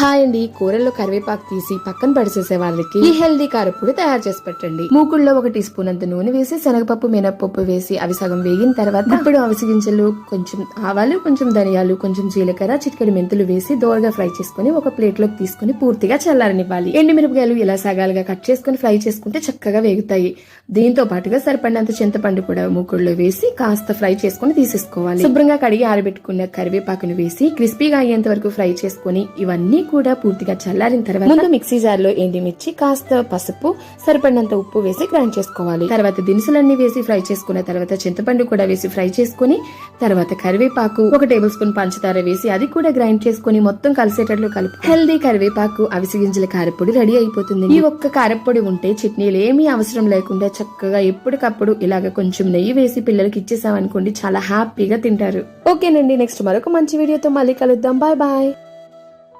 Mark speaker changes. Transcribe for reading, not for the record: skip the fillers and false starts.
Speaker 1: Hi అండి, కూరల్లో కరివేపాకు తీసి పక్కన పడిచేసే వాళ్ళకి ఈ హెల్దీ కారపొడి తయారు చేసి పెట్టండి. మూకుల్లో 1 టీ స్పూన్ అంత నూనె వేసి శనగపప్పు మినపప్పు వేసి అవి సగం వేగిన తర్వాత ఇప్పుడు అవిసి గింజలు, కొంచెం ఆవాలు, కొంచెం ధనియాలు, కొంచెం జీలకర్ర, చిటికెడు మెంతులు వేసి దోరగా ఫ్రై చేసుకుని ఒక ప్లేట్ లోకి తీసుకుని పూర్తిగా చల్లారనివ్వాలి. ఎండుమిరపకాయలు ఇలా సగాలుగా కట్ చేసుకుని ఫ్రై చేసుకుంటే చక్కగా వేగుతాయి. దీంతో పాటుగా సరిపడినంత చింతపండు కూడా మూకుల్లో వేసి కాస్త ఫ్రై చేసుకుని తీసేసుకోవాలి. శుభ్రంగా కడిగి ఆరబెట్టుకున్న కరివేపాకును వేసి క్రిస్పీగా అయ్యేంత వరకు ఫ్రై చేసుకుని ఇవన్నీ కూడా పూర్తిగా చల్లారిన తర్వాత ముందు మిక్సీ జార్ లో ఎండిమిర్చి, కాస్త పసుపు, సరిపడినంత ఉప్పు వేసి గ్రైండ్ చేసుకోవాలి. తర్వాత దినుసులన్నీ వేసి ఫ్రై చేసుకున్న తర్వాత చింతపండు కూడా వేసి ఫ్రై చేసుకుని తర్వాత కరివేపాకు, 1 టేబుల్ స్పూన్ పంచదార వేసి అది కూడా గ్రైండ్ చేసుకుని మొత్తం కలిసేటట్లు కలుపు హెల్దీ కరివేపాకు అవిసి గింజల కారపొడి రెడీ అయిపోతుంది. ఈ ఒక్క కారపొడి ఉంటే చట్నీలు ఏమీ అవసరం లేకుండా చక్కగా ఎప్పటికప్పుడు ఇలాగ కొంచెం నెయ్యి వేసి పిల్లలకి ఇచ్చేసామనుకోండి, చాలా హ్యాపీగా తింటారు. ఓకేనండి, నెక్స్ట్ మరొక మంచి వీడియోతో మళ్ళీ కలుద్దాం. Bye bye.